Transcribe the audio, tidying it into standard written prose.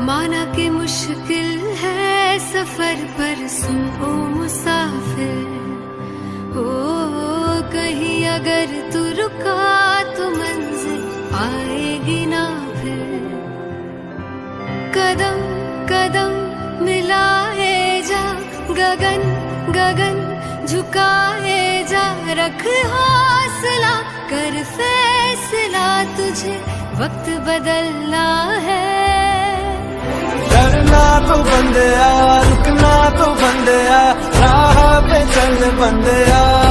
माना कि मुश्किल है सफर पर सुन ओ मुसाफिर, हो कहीं अगर तू रुका तो मंजिल आएगी ना फिर। कदम कदम मिलाए जा, गगन गगन झुकाए जा, रख हौसला कर फैसला, तुझे वक्त बदलना है। डरना तो बंदया, रुकना तो बंदया, राह पे चल बंदया।